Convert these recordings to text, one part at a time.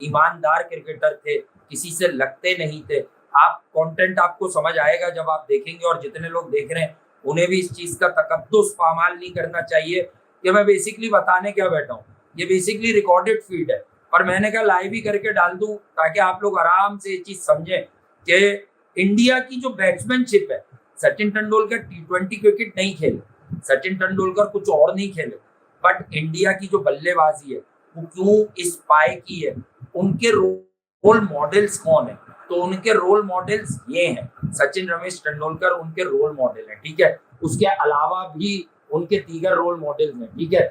ईमानदार क्रिकेटर थे, किसी से लगते नहीं थे। आप कंटेंट आपको समझ आएगा जब आप देखेंगे, और जितने लोग देख रहे हैं उन्हें भी इस चीज़ का तकद्दुस पामाल नहीं करना चाहिए कि मैं बेसिकली बताने क्या बैठा हूँ। ये बेसिकली रिकॉर्डेड फीड है, पर मैंने कहा लाइव ही करके डाल दूँ ताकि आप लोग आराम से ये चीज़ समझें कि इंडिया की जो बैट्समैनशिप है, सचिन तेंदुलकर टी20 क्रिकेट नहीं खेले, सचिन तेंदुलकर कुछ और नहीं खेले, बट इंडिया की जो बल्लेबाजी है वो क्यों इस पाए की है, उनके रोल मॉडल्स कौन है? तो उनके रोल मॉडल्स ये हैं, सचिन रमेश तेंदुलकर उनके रोल मॉडल हैं, ठीक है। उसके अलावा भी उनके दीगर रोल मॉडल्स हैं, ठीक है,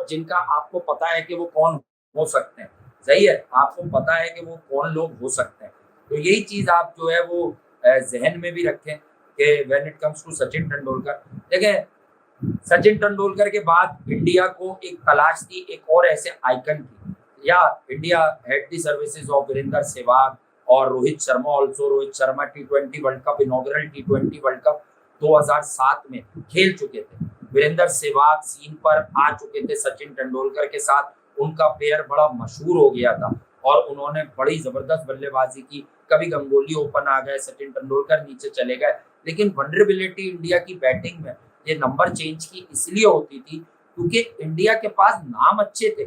जिनका आपको पता है कि वो कौन हो सकते हैं। सही है, आपको पता है कि वो कौन लोग हो सकते हैं। तो यही चीज आप जो है वो जहन में भी रखें कि when it comes to Sachin Tendulkar. देखें, सचिन तेंदुलकर के बाद इंडिया को एक तलाश थी एक और ऐसे आइकन की। या India had the services of Virendra Sehwag और रोहित शर्मा ऑल्सो। रोहित शर्मा टी20 वर्ल्ड कप, इनॉग्रल टी20 वर्ल्ड कप 2007 में खेल चुके थे। वीरेंद्र सहवाग सीन पर आ चुके थे सचिन तेंदुलकर के साथ, उनका पेयर बड़ा मशहूर हो गया था और उन्होंने बड़ी जबरदस्त बल्लेबाजी की। कभी गंगोली ओपन आ गए, सचिन तेंदुलकर नीचे चले गए, लेकिन वनरेबिलिटी इंडिया की बैटिंग में ये नंबर चेंज की इसलिए होती थी क्योंकि इंडिया के पास नाम अच्छे थे,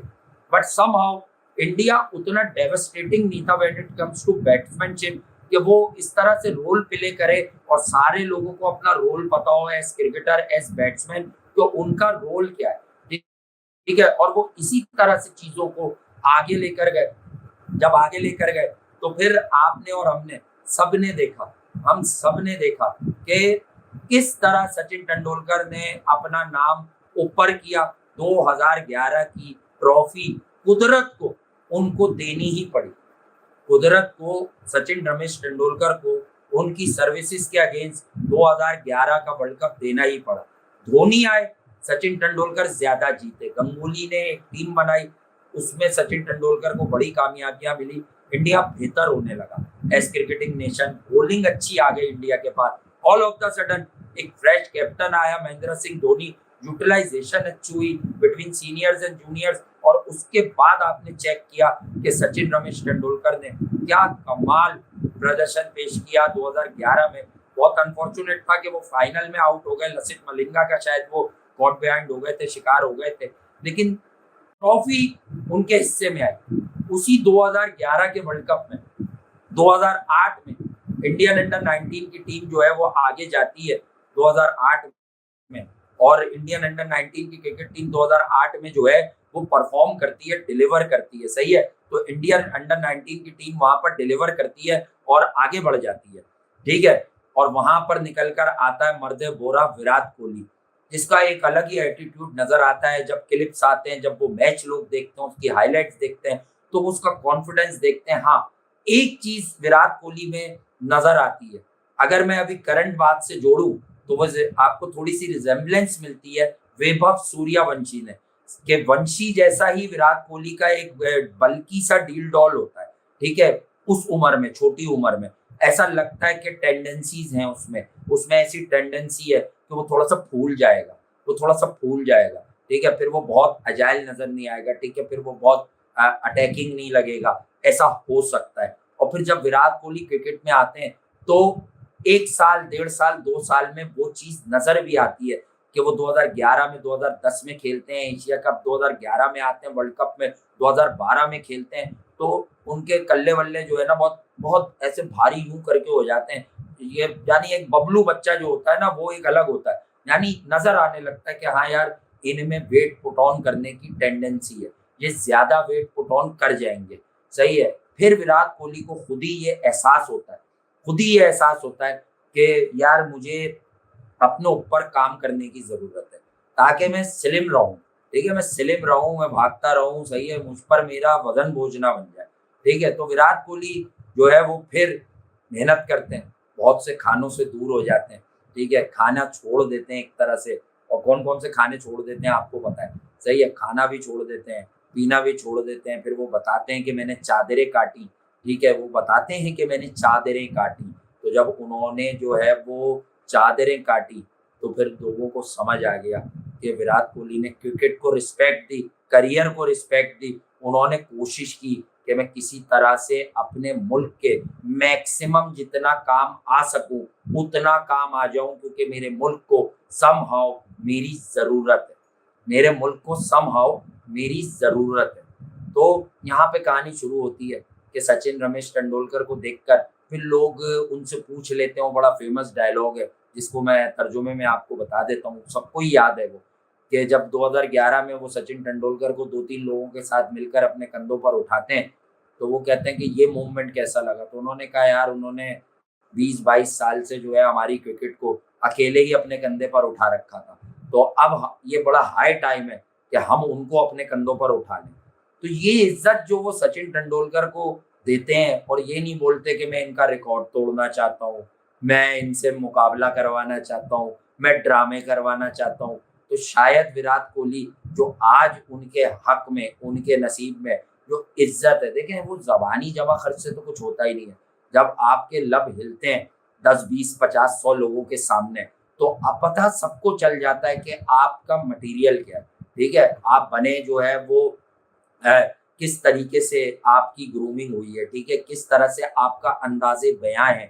बट समहाउ इंडिया उतना डेवस्टेटिंग नहीं था व्हेन इट कम्स टू बैट्समैनशिप कि वो इस तरह से रोल प्ले करे और सारे लोगों को अपना रोल पता हो एज क्रिकेटर, एज बैट्समैन, तो उनका रोल क्या है, ठीक है। और वो इसी तरह से चीजों को आगे लेकर गए। जब आगे लेकर गए तो फिर आपने और हमने सबने देखा, हम सबने देखा कि किस तरह सचिन तेंदुलकर ने अपना नाम ऊपर किया। 2011 की ट्रॉफी कुदरत को उनको देनी ही पड़ी। कुदरत को सचिन रमेश तेंदुलकर को उनकी सर्विसेज के अगेंस्ट 2011 का वर्ल्ड कप देना ही पड़ा। धोनी आए, सचिन तेंदुलकर ज्यादा जीते। गंगुली ने एक टीम बनाई, उसमें सचिन तेंदुलकर को बड़ी कामयाबियां मिली। इंडिया बेहतर होने लगा एज क्रिकेटिंग नेशन, बॉलिंग अच्छी आ गई इंडिया के पास। ऑल ऑफ द सडन एक फ्रेश कैप्टन आया, महेंद्र सिंह धोनी, यूटिलाइजेशन अच्छी हुई बिटवीन सीनियर्स एंड जूनियर्स। और उसके बाद आपने चेक किया कि सचिन रमेश तेंदुलकर ने क्या कमाल प्रदर्शन पेश किया 2011 में। बहुत अनफॉर्चुनेट था कि वो फाइनल में आउट हो गए, लसित मलिंगा का शायद वो गॉड बिहाइंड हो गए थे, शिकार हो गए थे, लेकिन ट्रॉफी उनके हिस्से में आई। उसी 2011 के वर्ल्ड कप में 2008 में इंडियन अंडर 19 की टीम जो है वो आगे जाती है 2008 में, और इंडियन अंडर 19 की क्रिकेट टीम 2008 में जो है वो परफॉर्म करती है, डिलीवर करती है। सही है, तो इंडियन अंडर 19 की टीम वहां पर डिलीवर करती है और आगे बढ़ जाती है, ठीक है। और वहां पर निकलकर आता है मर्दे बोरा विराट कोहली, जिसका एक अलग ही एटीट्यूड नजर आता है। जब क्लिप्स आते हैं, जब वो मैच लोग देखते हैं, उसकी हाईलाइट्स देखते हैं, तो उसका कॉन्फिडेंस देखते हैं। हाँ, एक चीज विराट कोहली में नजर आती है, अगर मैं अभी करंट बात से जोड़ू तो वो आपको थोड़ी सी रिजेम्बलेंस मिलती है वैभव सूर्यवंशी ने, कि वंशी जैसा ही विराट कोहली का एक बल्कि सा डील डॉल होता है, ठीक है। उस उम्र में, छोटी उम्र में ऐसा लगता है कि टेंडेंसीज हैं उसमें, ऐसी टेंडेंसी है कि वो थोड़ा सा फूल जाएगा, ठीक है। फिर वो बहुत अजाइल नजर नहीं आएगा, ठीक है। फिर वो बहुत अटैकिंग नहीं लगेगा, ऐसा हो सकता है। और फिर जब विराट कोहली क्रिकेट में आते हैं तो 1 साल, 1.5 साल, 2 साल में वो चीज नजर भी आती है कि वो 2011 में, 2010 में खेलते हैं एशिया कप, 2011 में आते हैं वर्ल्ड कप में, 2012 में खेलते हैं, तो उनके कल्ले वल्ले जो है ना बहुत बहुत ऐसे भारी यूं करके हो जाते हैं। ये यानी एक बबलू बच्चा जो होता है ना वो एक अलग होता है, यानी नजर आने लगता है कि हाँ यार इनमें वेट पुट ऑन करने की टेंडेंसी है, ये ज्यादा वेट पुट ऑन कर जाएंगे। सही है, फिर विराट कोहली को खुद ही ये एहसास होता है कि यार मुझे अपने ऊपर काम करने की जरूरत है ताकि मैं स्लिम रहूं, ठीक है। मैं स्लिम रहूं, मैं भागता रहूं, सही है, मुझ पर मेरा वजन बोझ ना बन जाए, ठीक है। तो विराट कोहली जो है वो फिर मेहनत करते हैं, बहुत से खानों से दूर हो जाते हैं, ठीक है। खाना छोड़ देते हैं एक तरह से, और कौन कौन से खाने छोड़ देते हैं आपको पता है, सही है। खाना भी छोड़ देते हैं, पीना भी छोड़ देते हैं। फिर वो बताते हैं कि मैंने चादरें काटी, ठीक है, वो बताते हैं कि मैंने चादरें काटी। तो जब उन्होंने जो है वो चादरें काटी तो फिर लोगों को समझ आ गया कि विराट कोहली ने क्रिकेट को रिस्पेक्ट दी, करियर को रिस्पेक्ट दी, उन्होंने कोशिश की कि मैं किसी तरह से अपने मुल्क के मैक्सिमम जितना काम आ सकूं उतना काम आ जाऊं, क्योंकि मेरे मुल्क को समहाउ मेरी ज़रूरत है। मेरे मुल्क को समहाउ मेरी ज़रूरत है। तो यहाँ पे कहानी शुरू होती है कि सचिन रमेश तेंदुलकर को देखकर फिर लोग उनसे पूछ लेते हैं, वो बड़ा फ़ेमस डायलॉग है जिसको मैं तर्जुमे में आपको बता देता हूँ, सबको ही याद है वो, कि जब 2011 में वो सचिन तेंदुलकर को 2-3 लोगों के साथ मिलकर अपने कंधों पर उठाते हैं, तो वो कहते हैं कि ये मूवमेंट कैसा लगा? तो उन्होंने कहा यार उन्होंने 20-22 साल से जो है हमारी क्रिकेट को अकेले ही अपने कंधे पर उठा रखा था। तो अब ये बड़ा हाई टाइम है कि हम उनको अपने कंधों पर उठा लें। तो ये इज़्ज़त जो वो सचिन तेंदुलकर को देते हैं और ये नहीं बोलते कि मैं इनका रिकॉर्ड तोड़ना चाहता हूँ, मैं इनसे मुकाबला करवाना चाहता हूँ, मैं ड्रामे करवाना चाहता हूँ। तो शायद विराट कोहली जो आज उनके हक में, उनके नसीब में जो इज़्ज़त है, देखें वो ज़बानी जमा खर्च से तो कुछ होता ही नहीं है। जब आपके लब हिलते हैं 10, 20, 50, 100 लोगों के सामने, तो अब पता सबको चल जाता है कि आपका मटेरियल क्या है, ठीक है? आप बने जो है वो अ, किस तरीके से आपकी ग्रूमिंग हुई है, ठीक है? किस तरह से आपका अंदाज़े बयाँ है,